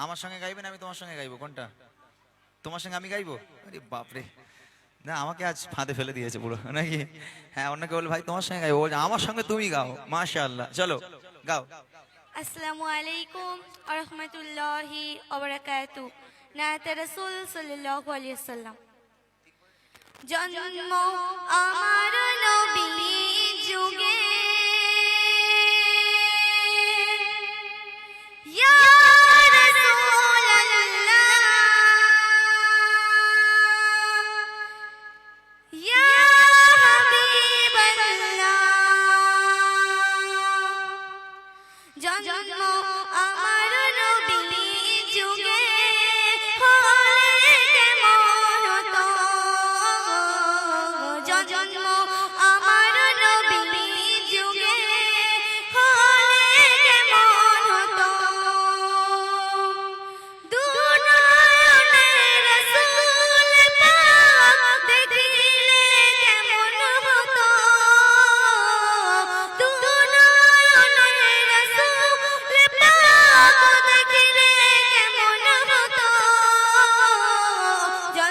আমার সঙ্গে গাইবেন, আমি তোমার সঙ্গে গাইবো, কোনটা? তোমার সঙ্গে আমি গাইবো? আরে বাপরে, না আমাকে আজ ফাঁদে ফেলে দিয়েছে পুরো নাকি? হ্যাঁ, অন্যকে বলে ভাই তোমার সঙ্গে গাইবো, বলছে আমার সঙ্গে তুমি গাও। মাশাআল্লাহ, চলো গাও। আসসালামু আলাইকুম ওয়া রাহমাতুল্লাহি ওয়া বারাকাতু। নাত রাসূল সাল্লাল্লাহু আলাইহি ওয়াসাল্লাম। জন্ম আমার নবী যুগে, ইয়া রাসূলাল্লাহ, ইয়া হাবিবাল্লাহ। জন্ম আমার নবী যুগে, হলে কেমন হতো। জন্ম আমার নবী যুগে, হলে কেমন হতো। দু নয়নে রাসূল পাক দেখিলে কেমন হতো। দু নয়নে রাসূল পাক দেখিলে কেমন হতো।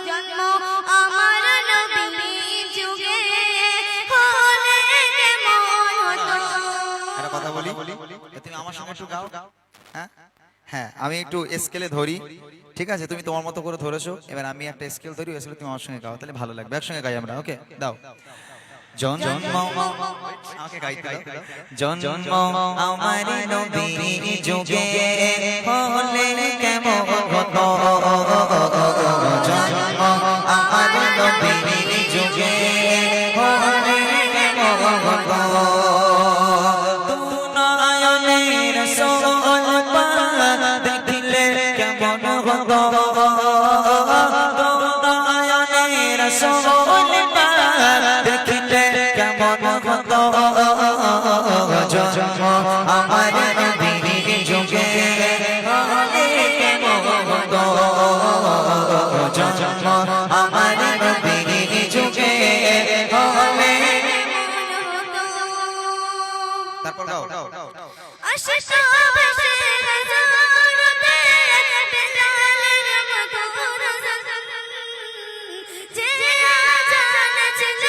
জন্ম আমার নবী যুগে, হলে কেমন হতো। একটা কথা বলি, তুমি আমার সঙ্গে একটু গাও। হ্যাঁ হ্যাঁ, আমি একটু স্কেলে ধরি, ঠিক আছে? তুমি তোমার মতো করে ধরেছো, এবার আমি একটা স্কেল ধরি, ওই স্কেলে তুমি আমার সঙ্গে গাও, তাহলে ভালো লাগবে। একসঙ্গে গাই আমরা, ওকে? দাও। জন্ম আমাকে গাইতে দাও। জন্ম আমার নবীর যুগে, হলে কেমন হতো। জন্ম আমার নবীর যুগে, হলে কেমন হতো। দু নয়নে রাসূল পাক দেখিলে কেমন হতো। দু নয়নে রাসূল পাক দেখিলে কেমন হতো। জন্ম আমার নবীর যুগে, হলে কেমন হতো। জন্ম আমার নবীর যুগে, হলে। তারপর গাও। আশিক বেশে হাজারতে বেলালের মতো রোজন, যে আজান ছিল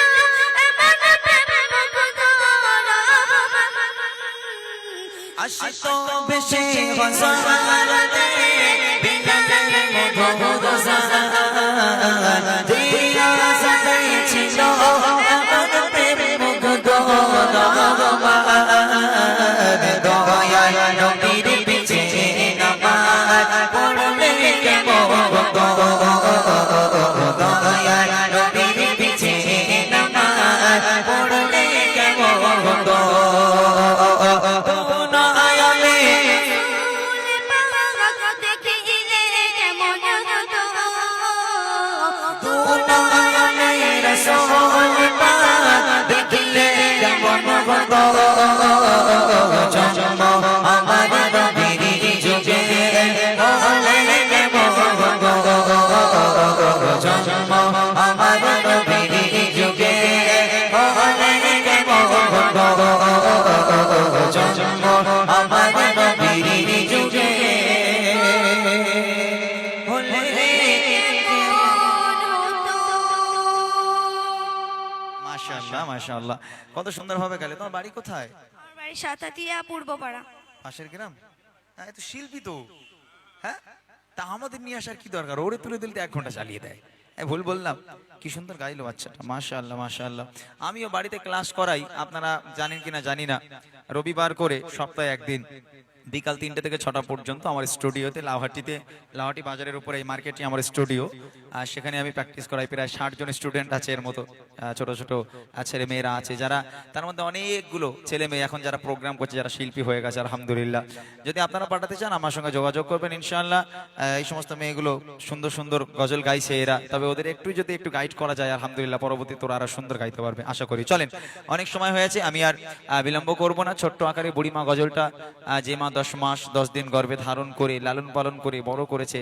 এমন প্রেম মুগ্ধ রহমান। আশিক বেশে হাজারতে বেলালের মতো রোজন, যে আজান ছিল এমন প্রেম মুগ্ধ রহমান। দয়াল নবীর পিছে নামাজ পড়লে কেমন হতো। দয়াল নবীর পিছে নামাজ পড়লে কেমন হতো। দু নয়নে পাক দেখিলে কেমন হতো। দু নয়নে রাসূল পাক দেখিলে কেমন হতো। জন্ম আমার নবীর যুগে, হলে কেমন হতো। জন্ম আমার নবীর যুগে, হলে কেমন হতো। জন্ম আমার নবীর যুগে, হলে মাশাআল্লাহ মাশাআল্লাহ, কত সুন্দরভাবে গেলে। তোমার বাড়ি কোথায়? আমার বাড়ি সাতাতিয়া পূর্বপাড়া। পাশের গ্রাম? হ্যাঁ, এ তো শিল্পী তো। হ্যাঁ, তা আমাদের নিয়ে আসার কি দরকার? ওরে তুলে দিলে তো 1 ঘন্টা চালিয়ে দেয়। ভুল বললাম? কি সুন্দর গাইলো বাচ্চাটা, মাশাআল্লাহ মাশাআল্লাহ। আমিও বাড়িতে ক্লাস করাই, আপনারা জানেন কিনা জানি না। রবিবার করে সপ্তাহে একদিন বিকাল 3টে থেকে 6টা পর্যন্ত আমার স্টুডিওতে, লাউহাটি বাজারের উপরে এই মার্কেটে আমার স্টুডিও। আর সেখানে আমি প্র্যাকটিস করাই। প্রায় 60 জন স্টুডেন্ট আছে, এর মতো ছোট ছোট ছেলে মেয়েরা আছে, যারা তার মধ্যে অনেকগুলো ছেলে মেয়ে এখন যারা প্রোগ্রাম করছে, যারা শিল্পী হয়ে গেছে আলহামদুলিল্লাহ। যদি আপনারা পাঠাতে চান আমার সঙ্গে যোগাযোগ করবেন ইনশাআল্লাহ। এই সমস্ত মেয়েগুলো সুন্দর সুন্দর গজল গাইছে এরা, তবে ওদের যদি একটু গাইড করা যায় আলহামদুলিল্লাহ, পরবর্তীতে ওরা আরো সুন্দর গাইতে পারবে আশা করি। চলেন, অনেক সময় হয়েছে, আমি আর বিলম্ব করব না। ছোট্ট আকারে বুড়িমা গজলটা, যে মা 10 মাস 10 দিন গর্ভে ধারণ করে লালন পালন করে বড় করেছে।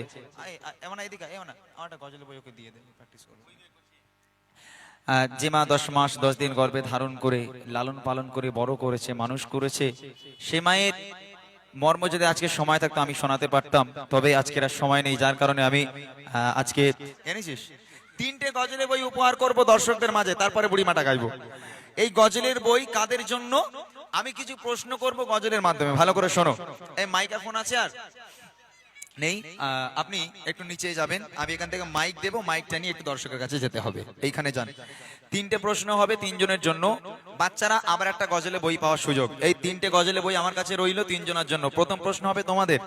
এমন এদিকে এমন আমারটা গজল বই ওকে দিয়ে দেন, প্র্যাকটিস করব। যে মা 10 মাস 10 দিন গর্ভে ধারণ করে লালন পালন করে বড় করেছে, মানুষ করেছে, সে মায়ের মর্ম যদি আজকে সময় থাকতো আমি শোনাতে পারতাম, তবে আজকের আর সময় নেই, যার কারণে আমি আজকে এনেছিস 3টে গজলের বই উপহার করব দর্শকদের মাঝে, তারপরে বুড়িমাটা গাইবো। এই গজলের বই কাদের জন্য, আমি কিছু প্রশ্ন করব গজলের মাধ্যমে, ভালো করে শোনো। এই মাইক্রোফোন আছে আর নেই, আপনি একটু নিচে যাবেন, আমি এখান থেকে মাইক দেবো, মাইকটা নিয়ে একটু দর্শকের কাছে যেতে হবে, এইখানে যান। 3টে প্রশ্ন হবে 3 জনের জন্য, বাচ্চারা আবার একটা গজলে বই পাওয়ার সুযোগ। এই 3টে গজলে বই আমার কাছে রইলো 3 জনের জন্য। প্রথম প্রশ্ন হবে তোমাদের,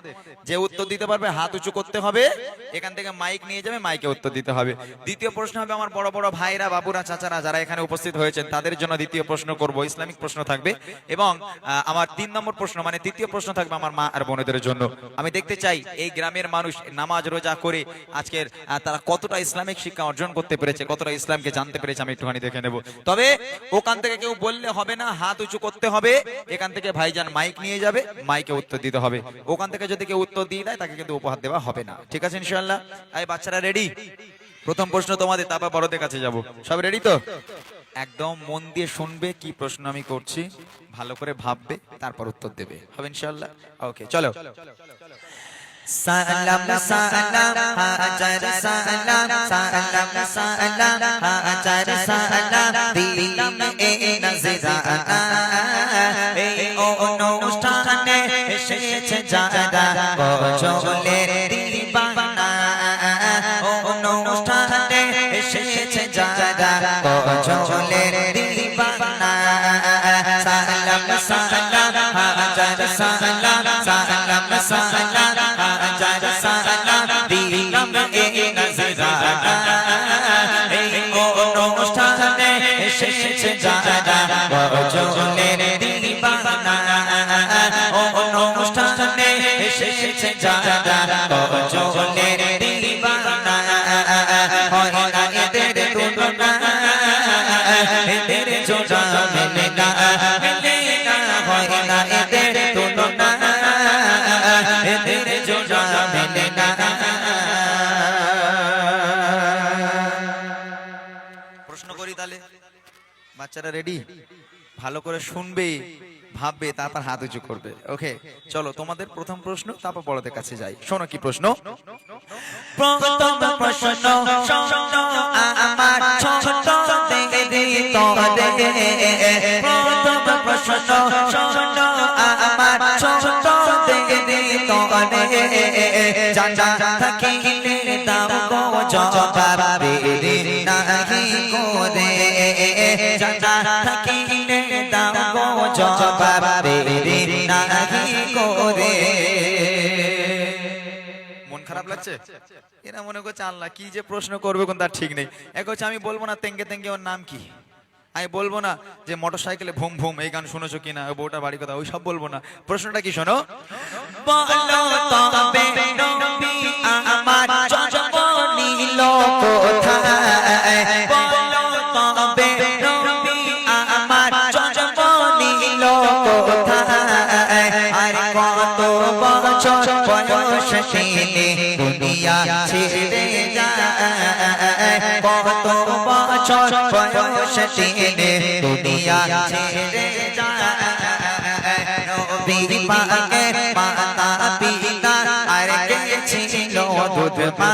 যে উত্তর দিতে পারবে হাত উঁচু করতে হবে, এখান থেকে মাইক নিয়ে যাবে, মাইকে উত্তর দিতে হবে। দ্বিতীয় প্রশ্ন হবে আমার বড় বড় ভাইরা, বাবুরা, চাচারা যারা এখানে উপস্থিত হয়েছেন তাদের জন্য দ্বিতীয় প্রশ্ন করব, ইসলামিক প্রশ্ন থাকবে। এবং আমার 3 নম্বর প্রশ্ন মানে তৃতীয় প্রশ্ন থাকবে আমার মা আর বোনেদের জন্য। আমি দেখতে চাই এই গ্রামের মানুষ নামাজ রোজা করে আজকের তারা কতটা ইসলামিক শিক্ষা অর্জন করতে পেরেছে, কতটা ইসলামকে জানতে পেরেছে, আমি একটুখানি দেখে নেব। তবে ওখান থেকে কেউ বললে হবে না, হাত উঁচু করতে হবে। এখান থেকে ভাইজান মাইক নিয়ে যাবে, মাইকে উত্তর দিতে হবে। ওখান থেকে যদি কেউ উত্তর দিয়ে দেয় তাকে কিন্তু উপহার দেওয়া হবে না, ঠিক আছে ইনশাআল্লাহ? এই বাচ্চারা রেডি? প্রথম প্রশ্ন তোমাদের, তারপর বড়দের কাছে যাব। সব রেডি তো? একদম মন দিয়ে শুনবে কি প্রশ্ন আমি করছি, ভালো করে ভাববে, তারপর উত্তর দেবে, হবে ইনশাআল্লাহ? ওকে, চলো। সালাম সালাম হাজার সালাম, সালাম সালাম হাজার সালাম, দিলাম এ নজরানা এই অনুষ্ঠানে এসেছে যারা গজলের দিবানা, অনুষ্ঠানে এসেছে যারা গজলের দিবানা। সালাম সালাম হাজার সালাম, সালাম সালাম হাজার সালাম, দিলাম এ নজরানা এই অনুষ্ঠানে এসেছে যারা গজলের দিবানা, অনুষ্ঠানে এসেছে যারা গজলের দিবানা। হয় না এদের তুলনা, এদের জোড়া মেলে না, মেলে না, হয় না এদের তুলনা, এদের জোড়া মেলে না। প্রশ্ন করি তাহলে, বাচ্চারা রেডি? ভালো করে শুনবে, ভাববে, তারপর হাত উঁচু করবে। ওকে, চলো তোমাদের প্রথম প্রশ্ন, তারপর বড়দের কাছে যাই। শোনো কি প্রশ্ন। প্রথম প্রশ্ন শোনো আমার ছোট দেরি তোরে, প্রথম প্রশ্ন শোনো আমার ছোট দেরি তোরে, জানা থাকিলে দাও গো জবাব দেরি নাহি করে, জানা থাকিলে দাও গো জবাব দেরি নাহি করে। মন খারাপ লাগছে? এরা মনে করছে আল্লাহ কি যে প্রশ্ন করবে কোন তার ঠিক নেই। এক হচ্ছে আমি বলবো না তেঙ্গে তেঙ্গে ওর নাম কি, আমি বলবো না যে মোটর সাইকেলে ভুম ভুম এই গান শুনেছো কিনা, ওই বউটার বাড়ি কথা, ওই সব বলবো না। প্রশ্নটা কি শোনো। বলো তবে নবী আমার জন্ম নিল কোথায়, বলো তবে নবী আমার জন্ম নিল কোথায়, আর কত বছর বয়স ছিলে দুনিয়া ছেড়ে যায়, কত বছর বয়স ছিলে দুনিয়া ছেড়ে যায়। নবী পাকের মাতা পিতা আর কে ছিল দুধ মা,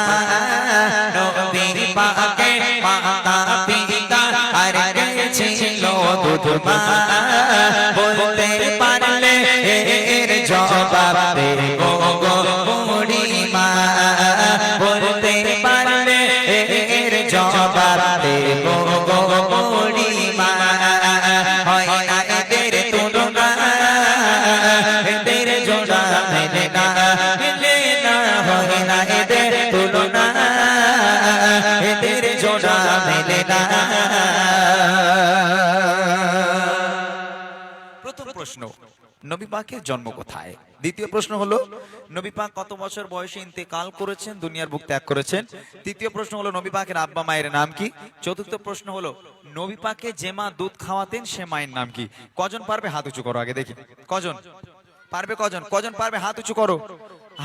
নবী পাকের মাতা পিতা আর কে ছিল দুধ মা, বলতে পারলে এর জবাব দেবে গো বুড়ি মা, বলতে পারলে এর জবাব দেবে গো বুড়ি মা। হয় না এদের তুলনা, এদের জোড়া মেলে না, মেলে না, হয় না এদের তুলনা, এদের জোড়া মেলে না। প্রথম প্রশ্ন, নবী পাকের জন্ম কোথায়? দ্বিতীয় প্রশ্ন হলো নবী পাক কত বছর বয়সে ইন্তেকাল করেছেন, দুনিয়ার বুক ত্যাগ করেছেন? তৃতীয় প্রশ্ন হলো নবী পাকের আব্বা মায়ের নাম কি? চতুর্থ প্রশ্ন হলো নবী পাকে যে মা দুধ খাওয়াতেন সে মায়ের নাম কি? কজন পারবে হাত উঁচু করো আগে দেখি, কজন পারবে? কজন কজন পারবে হাত উঁচু করো,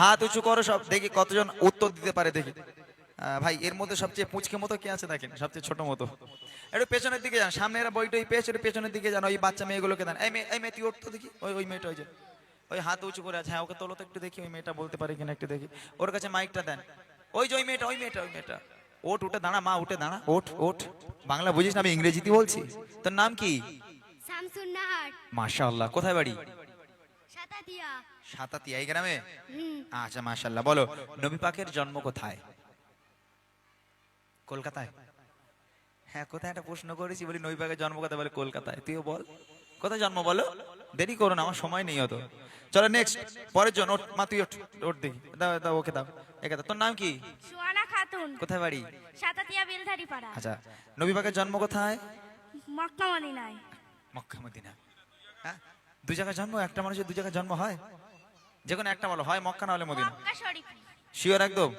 হাত উঁচু করো সব দেখি কতজন উত্তর দিতে পারে দেখি। ভাই এর মধ্যে সবচেয়ে পুচকে মতো কে আছে দেখেন, সবচেয়ে ছোট মতো, একটু পেছনের দিকে যান, সামনে এরা বইটই পেয়েছে, একটু পেছনের দিকে যান, ওই বাচ্চা মেয়েগুলোকে দেন। এই মেয়ে তুই উঠতো দেখি, ওই মেয়েটা, ওই যে ওই হাত উঁচু করে আছে, হ্যাঁ ওকে তোলো তো একটু দেখি, ওই মেয়েটা বলতে পারে কিনা একটু দেখি। ওর কাছে মাইকটা দেন। ওই যে ওই মেয়েটা, ওই মেয়েটা, ওই মেয়েটা। ওঠ, উঠে দাঁড়া মা, উঠে দাঁড়া, ওঠ ওঠ। বাংলা বুঝিস না, আমি ইংরেজিতে বলছি। তোর নাম কি? শামসুন নাহার। মাশাআল্লাহ। কোথায় বাড়ি? সাতাতিয়া। সাতাতিয়া, এই গ্রামে? আচ্ছা মাশাআল্লাহ। বলো, নবী পাকের জন্ম কোথায়? কলকাতায়? হ্যাঁ, কোথায় একটা প্রশ্ন করেছি, বলি নবী পাকের জন্ম কোথায়, বলে কলকাতায়। তুইও বল কোথায় জন্ম, বলো। দেরি করো না, আমার সময় নেই অত। চলো নেক্সট, পরের জন। ওঠ মা, তুই ওঠ, ওঠ দেখি। দাও দাও, ওকে দাও, একে দাও। তোর নাম কি? সুয়ানা খাতুন। কোথায় বাড়ি? সাতাতিয়া বেলধারি পাড়া। আচ্ছা, নবী পাকের জন্ম কোথায়? মক্কা মদিনায়। Mecca Medina. হ্যাঁ, দুই জায়গায় জন্ম, একটা মানুষের দুই জায়গায় জন্ম হয়? যে কোনো একটা বলো, হয় মক্কা না হলে মদিনা। মক্কা শরীফ। শিওর একদম?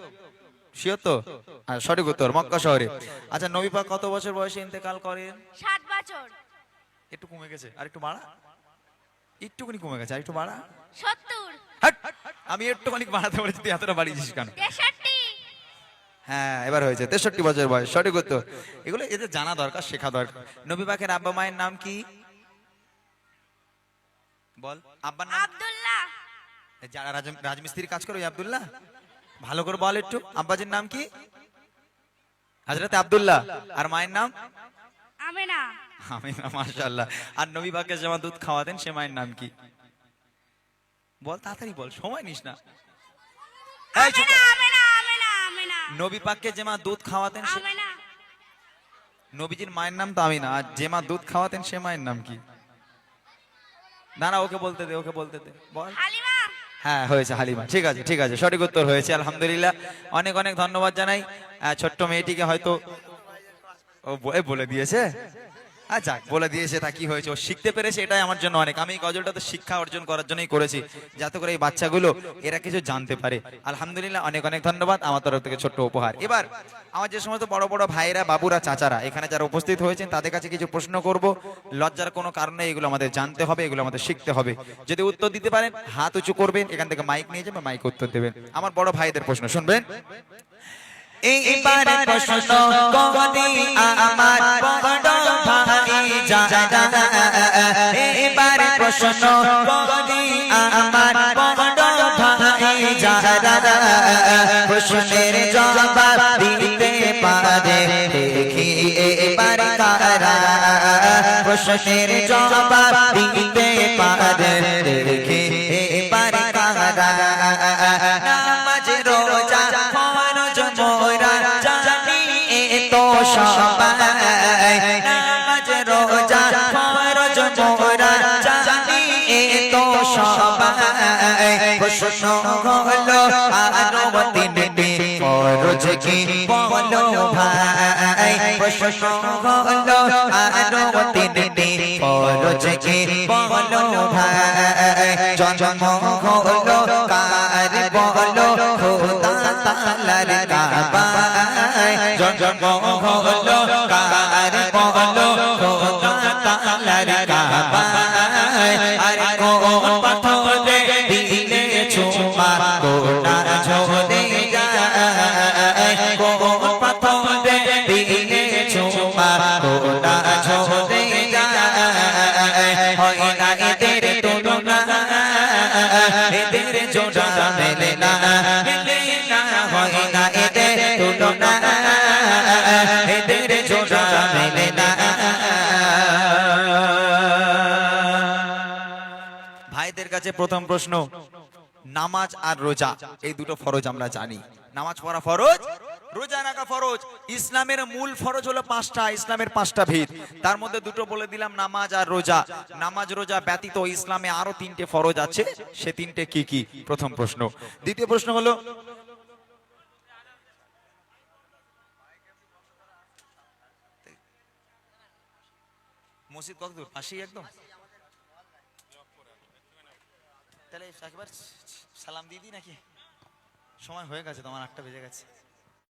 শিওর তো? আর সঠিক উত্তর মক্কা শহরে। আচ্ছা, নবী পাক কত বছর বয়সে ইন্তেকাল করেন? 7 বছর। একটু কমে গেছে, আর একটু বাড়া। একটুখানি কমে গেছে, আর একটু বাড়া। 70। হাট! আমি একটুখানি বাড়াতে বলেছি, তুই এতটা বাড়িয়েছিস কেন? 63। হ্যাঁ, এবার হয়েছে 63 বছর বয়স, সঠিক উত্তর। এগুলো এদের জানা দরকার, শেখা দরকার। নবী পাকের আব্বা মায়ের নাম কি? বল, আব্বার নাম। আব্দুল্লাহ। যারা রাজমিস্ত্রির কাজ করে, ওই আব্দুল্লাহ? ভালো করে বল একটু, আব্বাজির নাম কি? হযরত আব্দুল্লাহ। আর মায়ের নাম? আমেনা। আমিনা, মাশাআল্লাহ। আর নবী পাককে যেমন দুধ খাওয়াতেন, সে মায়ের নাম কি? বল, তাড়াতাড়ি বল, সময় নিস না। এই চুপ কর। আমেনা আমেনা আমেনা নবী পাককে যে মা দুধ খাওয়াতেন, সে আমেনা। নবীজির মায়ের নাম তো আমিনা, আর যে মা দুধ খাওয়াতেন সে মায়ের নাম কি? না না, ওকে বলতে দে, ওকে বলতে দে, বল। হালিমা। হ্যাঁ, হয়েছে হালিমা। ঠিক আছে, ঠিক আছে, সঠিক উত্তর হয়েছে, আলহামদুলিল্লাহ। অনেক অনেক ধন্যবাদ জানাই। ছোট্ট মেয়েটিকে হয়তো ও বলে দিয়েছে। আচ্ছা, বলে দিয়েছে, তা কি হয়েছে, ও শিখতে পেরেছে, এটাই আমার জন্য অনেক। আমি এই গজলটা তো শিক্ষা অর্জন করার জন্যই করেছি, যাতে করে এই বাচ্চাগুলো এরা কিছু জানতে পারে। আলহামদুলিল্লাহ, অনেক অনেক ধন্যবাদ। আমার তরফ থেকে ছোট্ট উপহার। এবার আমার যে সমস্ত বড় বড় ভাইরা, বাবুরা, চাচারা এখানে যারা উপস্থিত হয়েছেন, তাদের কাছে কিছু প্রশ্ন করব। লজ্জার কোনো কারণে, এগুলো আমাদের জানতে হবে, এগুলো আমাদের শিখতে হবে। যদি উত্তর দিতে পারেন, হাত উঁচু করবেন, এখান থেকে মাইক নিয়ে যাবেন, মাইক উত্তর দেবেন। আমার বড় ভাইদের প্রশ্ন শুনবেন। এইবার প্রশ্ন করি আমার বড় ভাই যারা, এইবার প্রশ্ন করি আমার বড় ভাই যারা, প্রশ্নের জবাব দিতে পারে দেখি এবার কারা, প্রশ্নের জবাব দিতে পারে দেখি এবার কারা। নামাজ রোজা ফরজ মোরা জানি এ তো সবাই, নামাজ রোজা ফরজ মোরা জানি এ তো সবাই। প্রশ্ন হলো আরো তিনটি ফরজ কি বলো ভাই, প্রশ্ন হলো আরো তিনটি ফরজ কি বলো ভাই। জন্ম হলো কার বলো, খোদা তাআলার কাবায়। জন্ম হলো কার বলো, খোদা তাআলার কাবায়। আর কোন পাথরে দিলে চুমা গোনা ঝরে যায়, কোন পাথরে দিলে চুমা গোনা ঝরে যায়। হয় না এদের তুলনা, এদের জোড়া মেলে না, মেলে না, হয় না এদের তুলনা, এদের জোড়া মেলে না। ভাইদের কাছে প্রথম প্রশ্ন, নামাজ আর রোজা এই দুটো ফরজ আমরা জানি। নামাজ পড়া ফরজ, রোজা রাখা ফরজ। ইসলামের মূল ফরজ হলো 5টা, ইসলামের 5টা ভিত, তার মধ্যে দুটো বলে দিলাম, নামাজ আর রোজা। নামাজ রোজা ব্যতীত ইসলামে আরো 3টে ফরজ আছে, সে 3টে কি কি? প্রথম প্রশ্ন। দ্বিতীয় প্রশ্ন হলো, মসজিদ কত দূর? পাশেই একদম? তাহলে একবার সালাম দিয়ে দিই নাকি? সময় হয়ে গেছে, তোমার 8টা বেজে গেছে।